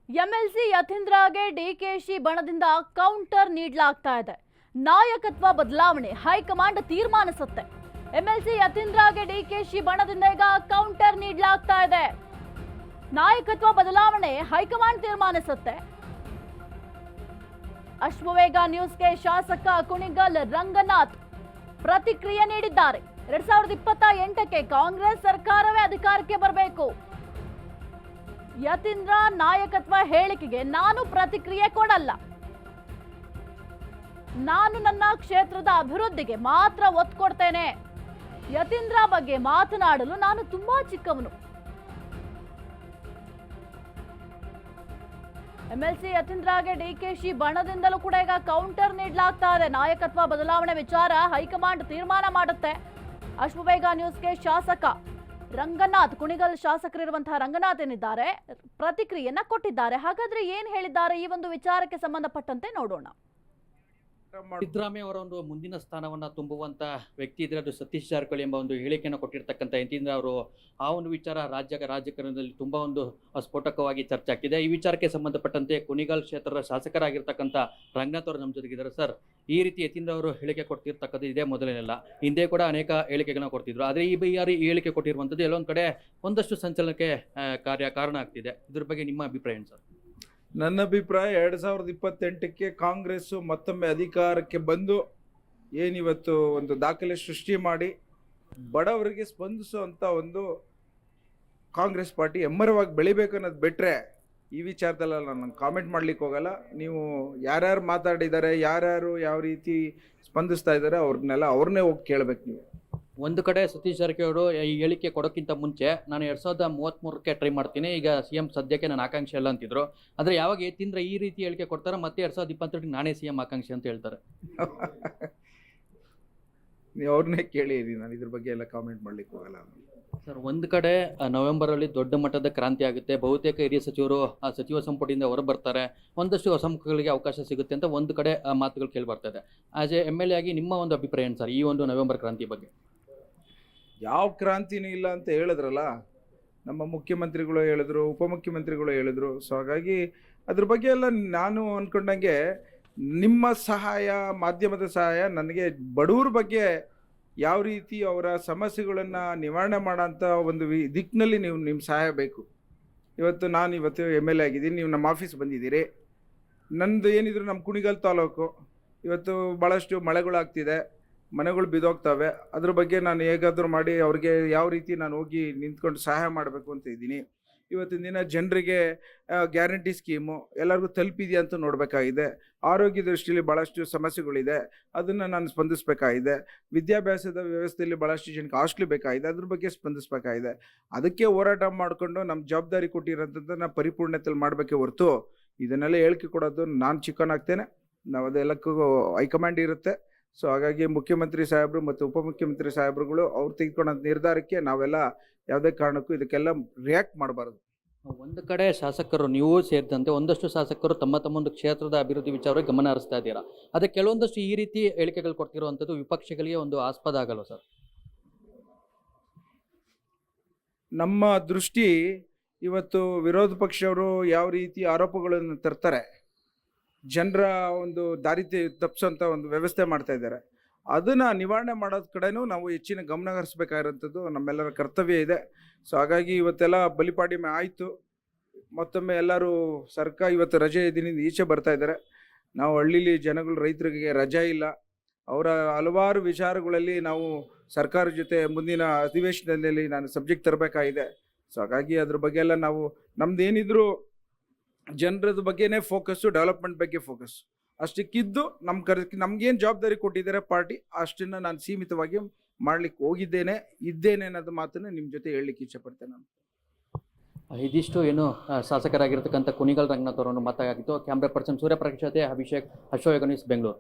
MLC ಯತೀಂದ್ರಗೆ DKShi ಬಣದಿಂದ counter ನೀಡಲಾಗ್ತಾ ಇದೆ. ನಾಯಕತ್ವ ಬದಲಾವಣೆ ಹೈಕಮಾಂಡ್ ತೀರ್ಮಾನಿಸುತ್ತೆ. ಎಂಎಲ್ಸಿ ಯತೀಂದ್ರಗೆ ಡಿಕೆಶಿ ಬಣದಿಂದ ಈಗ ಕೌಂಟರ್ ನೀಡಲಾಗ್ತಾ ಇದೆ. ನಾಯಕತ್ವ ಬದಲಾವಣೆ ಹೈಕಮಾಂಡ್ ತೀರ್ಮಾನಿಸುತ್ತೆ. ಅಶ್ವವೇಗ ನ್ಯೂಸ್ಗೆ ಶಾಸಕ ಕುಣಿಗಲ್ ರಂಗನಾಥ್ ಪ್ರತಿಕ್ರಿಯೆ ನೀಡಿದ್ದಾರೆ. 2028ಕ್ಕೆ ಕಾಂಗ್ರೆಸ್ ಸರ್ಕಾರವೇ ಅಧಿಕಾರಕ್ಕೆ ಬರಬೇಕು. ಯತೀಂದ್ರ ನಾಯಕತ್ವ ಹೇಳಿಕೆಗೆ ನಾನು ಪ್ರತಿಕ್ರಿಯೆ ಕೊಡಲ್ಲ. ನಾನು ನನ್ನ ಕ್ಷೇತ್ರದ ಅಭಿವೃದ್ಧಿಗೆ ಮಾತ್ರ ಒತ್ತು ಕೊಡ್ತೇನೆ. ಯತೀಂದ್ರ ಬಗ್ಗೆ ಮಾತನಾಡಲು ನಾನು ತುಂಬಾ ಚಿಕ್ಕವನು. ಎಂಎಲ್ಸಿ ಯತೀಂದ್ರಗೆ ಡಿಕೆಶಿ ಬಣದಿಂದಲೂ ಕೂಡ ಈಗ ಕೌಂಟರ್ ನೀಡಲಾಗ್ತಾ ಇದೆ. ನಾಯಕತ್ವ ಬದಲಾವಣೆ ವಿಚಾರ ಹೈಕಮಾಂಡ್ ತೀರ್ಮಾನ ಮಾಡುತ್ತೆ. ಅಶ್ವವೇಗ ನ್ಯೂಸ್ಗೆ ಶಾಸಕ ರಂಗನಾಥ್, ಕುಣಿಗಲ್ ಶಾಸಕರಿರುವಂತಹ ರಂಗನಾಥ್ ಏನಿದ್ದಾರೆ ಪ್ರತಿಕ್ರಿಯೆಯನ್ನ ಕೊಟ್ಟಿದ್ದಾರೆ. ಹಾಗಾದ್ರೆ ಏನ್ ಹೇಳಿದ್ದಾರೆ ಈ ಒಂದು ವಿಚಾರಕ್ಕೆ ಸಂಬಂಧಪಟ್ಟಂತೆ ನೋಡೋಣ. ಸಿದ್ದರಾಮಯ್ಯ ಅವರ ಒಂದು ಮುಂದಿನ ಸ್ಥಾನವನ್ನ ತುಂಬುವಂತ ವ್ಯಕ್ತಿ ಇದ್ರೆ ಅದು ಸತೀಶ್ ಜಾರಕಿಹೊಳಿ ಎಂಬ ಒಂದು ಹೇಳಿಕೆಯನ್ನು ಕೊಟ್ಟಿರ್ತಕ್ಕಂಥ ಯತೀಂದ್ರ ಅವರು ಆ ಒಂದು ವಿಚಾರ ರಾಜಕಾರಣದಲ್ಲಿ ತುಂಬಾ ಒಂದು ಸ್ಫೋಟಕವಾಗಿ ಚರ್ಚೆ ಆಗ್ತಿದೆ. ಈ ವಿಚಾರಕ್ಕೆ ಸಂಬಂಧಪಟ್ಟಂತೆ ಕುಣಿಗಲ್ ಕ್ಷೇತ್ರದ ಶಾಸಕರಾಗಿರ್ತಕ್ಕಂಥ ರಂಗನಾಥ್ ಅವರು ನಮ್ಮ ಜೊತೆಗಿದ್ದಾರೆ. ಸರ್, ಈ ರೀತಿ ಯತೀಂದ್ರ ಅವರು ಹೇಳಿಕೆ ಕೊಡ್ತಿರ್ತಕ್ಕಂಥದ್ದು ಇದೇ ಮೊದಲೇನಲ್ಲ, ಹಿಂದೆ ಕೂಡ ಅನೇಕ ಹೇಳಿಕೆಗಳನ್ನ ಕೊಡ್ತಿದ್ರು. ಆದರೆ ಈ ಬಾರಿ ಈ ಹೇಳಿಕೆ ಕೊಟ್ಟಿರುವಂಥದ್ದು ಎಲ್ಲೊಂದು ಕಡೆ ಒಂದಷ್ಟು ಸಂಚಲನಕ್ಕೆ ಕಾರಣ ಆಗ್ತಿದೆ. ಇದ್ರ ಬಗ್ಗೆ ನಿಮ್ಮ ಅಭಿಪ್ರಾಯ ಏನು ಸರ್? ನನ್ನ ಅಭಿಪ್ರಾಯ 2028ಕ್ಕೆ ಕಾಂಗ್ರೆಸ್ಸು ಮತ್ತೊಮ್ಮೆ ಅಧಿಕಾರಕ್ಕೆ ಬಂದು ಏನಿವತ್ತು ಒಂದು ದಾಖಲೆ ಸೃಷ್ಟಿ ಮಾಡಿ ಬಡವರಿಗೆ ಸ್ಪಂದಿಸುವಂಥ ಒಂದು ಕಾಂಗ್ರೆಸ್ ಪಾರ್ಟಿ ಎಮ್ಮರವಾಗಿ ಬೆಳಿಬೇಕು ಅನ್ನೋದು ಬಿಟ್ಟರೆ ಈ ವಿಚಾರದಲ್ಲ ನಾನು ಕಾಮೆಂಟ್ ಮಾಡ್ಲಿಕ್ಕೆ ಹೋಗಲ್ಲ. ನೀವು ಯಾರ್ಯಾರು ಮಾತಾಡಿದ್ದಾರೆ, ಯಾರ್ಯಾರು ಯಾವ ರೀತಿ ಸ್ಪಂದಿಸ್ತಾ ಇದ್ದಾರೆ ಅವ್ರನ್ನೇ ಹೋಗಿ ಕೇಳಬೇಕು. ನೀವು ಒಂದು ಕಡೆ ಸತೀಶ್ ಜಾರಕಿಹೊಳಿ ಅವರು ಈ ಹೇಳಿಕೆ ಕೊಡೋಕ್ಕಿಂತ ಮುಂಚೆ ನಾನು 2033ಕ್ಕೆ ಟ್ರೈ ಮಾಡ್ತೀನಿ, ಈಗ CM ಸದ್ಯಕ್ಕೆ ನಾನು ಆಕಾಂಕ್ಷೆ ಅಲ್ಲ ಅಂತಿದ್ರು. ಆದರೆ ಯಾವಾಗ ಯತೀಂದ್ರ ಈ ರೀತಿ ಹೇಳಿಕೆ ಕೊಡ್ತಾರೆ ಮತ್ತೆ 2028ಕ್ಕೆ ನಾನೇ CM ಆಕಾಂಕ್ಷೆ ಅಂತ ಹೇಳ್ತಾರೆ. ನೀವು ಅವ್ರನ್ನೇ ಕೇಳಿ, ನಾನು ಇದ್ರ ಬಗ್ಗೆ ಎಲ್ಲ ಕಾಮೆಂಟ್ ಮಾಡ್ಲಿಕ್ಕೆ ಹೋಗಲ್ಲ. ಸರ್, ಒಂದು ಕಡೆ ನವೆಂಬರಲ್ಲಿ ದೊಡ್ಡ ಮಟ್ಟದ ಕ್ರಾಂತಿ ಆಗುತ್ತೆ, ಬಹುತೇಕ ಹಿರಿಯ ಸಚಿವರು ಆ ಸಚಿವ ಸಂಪುಟದಿಂದ ಹೊರಬರ್ತಾರೆ, ಒಂದಷ್ಟು ಹೊಸ ಮುಖಗಳಿಗೆ ಅವಕಾಶ ಸಿಗುತ್ತೆ ಅಂತ ಒಂದು ಕಡೆ ಮಾತುಗಳು ಕೇಳಿ ಬರ್ತಾ ಇದೆ. ಆಸ್ ಎ MLA ಆಗಿ ನಿಮ್ಮ ಒಂದು ಅಭಿಪ್ರಾಯ ಏನು ಸರ್ ಈ ಒಂದು ನವೆಂಬರ್ ಕ್ರಾಂತಿ ಬಗ್ಗೆ? ಯಾವ ಕ್ರಾಂತಿನೂ ಇಲ್ಲ ಅಂತ ಹೇಳಿದ್ರಲ್ಲ, ನಮ್ಮ ಮುಖ್ಯಮಂತ್ರಿಗಳು ಹೇಳಿದ್ರು, ಉಪಮುಖ್ಯಮಂತ್ರಿಗಳು ಹೇಳಿದ್ರು. ಸೊ ಹಾಗಾಗಿ ಅದ್ರ ಬಗ್ಗೆ ಎಲ್ಲ ನಾನು ಅಂದ್ಕೊಂಡಂಗೆ ನಿಮ್ಮ ಸಹಾಯ, ಮಾಧ್ಯಮದ ಸಹಾಯ ನನಗೆ ಬಡವ್ರ ಬಗ್ಗೆ ಯಾವ ರೀತಿ ಅವರ ಸಮಸ್ಯೆಗಳನ್ನು ನಿವಾರಣೆ ಮಾಡೋಂಥ ಒಂದು ದಿಕ್ಕಿನಲ್ಲಿ ನಿಮ್ಮ ಸಹಾಯ ಬೇಕು. ಇವತ್ತು MLA ಆಗಿದ್ದೀನಿ, ನೀವು ನಮ್ಮ ಆಫೀಸ್ ಬಂದಿದ್ದೀರಿ. ನಂದು ಏನಿದ್ರು ನಮ್ಮ ಕುಣಿಗಲ್ ತಾಲೂಕು ಇವತ್ತು ಭಾಳಷ್ಟು ಮಳೆಗಳಾಗ್ತಿದೆ, ಮನೆಗಳು ಬಿದ್ದೋಗ್ತವೆ. ಅದ್ರ ಬಗ್ಗೆ ನಾನು ಹೇಗಾದರೂ ಮಾಡಿ ಅವ್ರಿಗೆ ಯಾವ ರೀತಿ ನಾನು ಹೋಗಿ ನಿಂತ್ಕೊಂಡು ಸಹಾಯ ಮಾಡಬೇಕು ಅಂತ ಇದ್ದೀನಿ. ಇವತ್ತಿನ ದಿನ ಜನರಿಗೆ ಗ್ಯಾರಂಟಿ ಸ್ಕೀಮು ಎಲ್ಲರಿಗೂ ತಲುಪಿದೆಯಾ ಅಂತ ನೋಡಬೇಕಾಗಿದೆ. ಆರೋಗ್ಯ ದೃಷ್ಟಿಯಲ್ಲಿ ಭಾಳಷ್ಟು ಸಮಸ್ಯೆಗಳಿದೆ, ಅದನ್ನು ನಾನು ಸ್ಪಂದಿಸಬೇಕಾಗಿದೆ. ವಿದ್ಯಾಭ್ಯಾಸದ ವ್ಯವಸ್ಥೆಯಲ್ಲಿ ಭಾಳಷ್ಟು ಜನಕ್ಕೆ ಹಾಸ್ಟ್ಲು ಬೇಕಾಗಿದೆ, ಅದ್ರ ಬಗ್ಗೆ ಸ್ಪಂದಿಸಬೇಕಾಗಿದೆ. ಅದಕ್ಕೆ ಹೋರಾಟ ಮಾಡಿಕೊಂಡು ನಮ್ಮ ಜವಾಬ್ದಾರಿ ಕೊಟ್ಟಿರೋಂಥದ್ದನ್ನು ಪರಿಪೂರ್ಣತೆಯಲ್ಲಿ ಮಾಡಬೇಕೇ ಹೊರತು ಇದನ್ನೆಲ್ಲ ಹೇಳಿಕೆ ಕೊಡೋದು ನಾನು ಚಿಕ್ಕನಾಗ್ತೇನೆ. ನಾವು ಅದೆಲ್ಲಕ್ಕೂ ಹೈಕಮಾಂಡ್ ಇರುತ್ತೆ. ಸೊ ಹಾಗಾಗಿ ಮುಖ್ಯಮಂತ್ರಿ ಸಾಹೇಬರು ಮತ್ತು ಉಪಮುಖ್ಯಮಂತ್ರಿ ಸಾಹೇಬರುಗಳು ಅವ್ರು ತೆಗೆದುಕೊಂಡ ನಿರ್ಧಾರಕ್ಕೆ ನಾವೆಲ್ಲ ಯಾವುದೇ ಕಾರಣಕ್ಕೂ ಇದಕ್ಕೆಲ್ಲ ರಿಯಾಕ್ಟ್ ಮಾಡಬಾರ್ದು. ಒಂದು ಕಡೆ ಶಾಸಕರು, ನೀವು ಸೇರಿದಂತೆ ಒಂದಷ್ಟು ಶಾಸಕರು ತಮ್ಮ ಒಂದು ಕ್ಷೇತ್ರದ ಅಭಿವೃದ್ಧಿ ವಿಚಾರವಾಗಿ ಗಮನ ಹರಿಸ್ತಾ ಇದ್ದೀರಾ. ಅದಕ್ಕೆ ಕೆಲವೊಂದಷ್ಟು ಈ ರೀತಿ ಹೇಳಿಕೆಗಳು ಕೊಡ್ತಿರುವಂಥದ್ದು ವಿಪಕ್ಷಗಳಿಗೆ ಒಂದು ಆಸ್ಪದ ಆಗಲ್ಲ ಸರ್? ನಮ್ಮ ದೃಷ್ಟಿ ಇವತ್ತು ವಿರೋಧ ಪಕ್ಷವರು ಯಾವ ರೀತಿ ಆರೋಪಗಳನ್ನು ತರ್ತಾರೆ, ಜನರ ಒಂದು ದಾರಿ ತಪ್ಪಿಸೋಂಥ ಒಂದು ವ್ಯವಸ್ಥೆ ಮಾಡ್ತಾ ಇದ್ದಾರೆ. ಅದನ್ನು ನಿವಾರಣೆ ಮಾಡೋದ್ ಕಡೆನೂ ನಾವು ಹೆಚ್ಚಿನ ಗಮನ ಹರಿಸ್ಬೇಕಾಗಿರೋಂಥದ್ದು ನಮ್ಮೆಲ್ಲರ ಕರ್ತವ್ಯ ಇದೆ. ಸೊ ಹಾಗಾಗಿ ಇವತ್ತೆಲ್ಲ ಬಲಿಪಾಡ್ಯಮೆ ಆಯಿತು. ಮತ್ತೊಮ್ಮೆ ಎಲ್ಲರೂ ಇವತ್ತು ರಜೆ ದಿನದಿಂದ ಈಚೆ ಬರ್ತಾ ಇದ್ದಾರೆ. ನಾವು ಹಳ್ಳಿಲಿ ಜನಗಳು, ರೈತರಿಗೆ ರಜೆ ಇಲ್ಲ. ಅವರ ಹಲವಾರು ವಿಚಾರಗಳಲ್ಲಿ ನಾವು ಸರ್ಕಾರದ ಜೊತೆ ಮುಂದಿನ ಅಧಿವೇಶನದಲ್ಲಿ ನಾನು ಸಬ್ಜೆಕ್ಟ್ ತರಬೇಕಾಗಿದೆ. ಸೊ ಹಾಗಾಗಿ ಅದ್ರ ಬಗ್ಗೆ ಎಲ್ಲ ನಾವು ನಮ್ದೇನಿದ್ರು ಜನರದ ಬಗ್ಗೆನೇ ಫೋಕಸ್ಸು, ಡೆವಲಪ್ಮೆಂಟ್ ಬಗ್ಗೆ ಫೋಕಸ್ ಅಷ್ಟಕ್ಕಿದ್ದು ನಮ್ಗೇನು ಜವಾಬ್ದಾರಿ ಕೊಟ್ಟಿದ್ದಾರೆ ಪಾರ್ಟಿ ಅಷ್ಟನ್ನು ನಾನು ಸೀಮಿತವಾಗಿ ಮಾಡ್ಲಿಕ್ಕೆ ಇದ್ದೇನೆ ಅನ್ನೋದು ಮಾತನ್ನು ನಿಮ್ಮ ಜೊತೆ ಹೇಳಲಿಕ್ಕೆ ಇಷ್ಟಪಡ್ತೇನೆ. ನಾನು ಇದಿಷ್ಟು ಏನು ಶಾಸಕರಾಗಿರ್ತಕ್ಕಂಥ ಕುಣಿಗಲ್ ರಂಗನಾಥ್ ಅವರನ್ನು ಮಾತಾಗಿತ್ತು. ಕ್ಯಾಮ್ರಾ ಪರ್ಸನ್ ಸೂರ್ಯಪ್ರಕಾಶ್ ಜೊತೆ ಅಭಿಷೇಕ್, ಅಶ್ವವೇಗ ನ್ಯೂಸ್, ಬೆಂಗಳೂರು.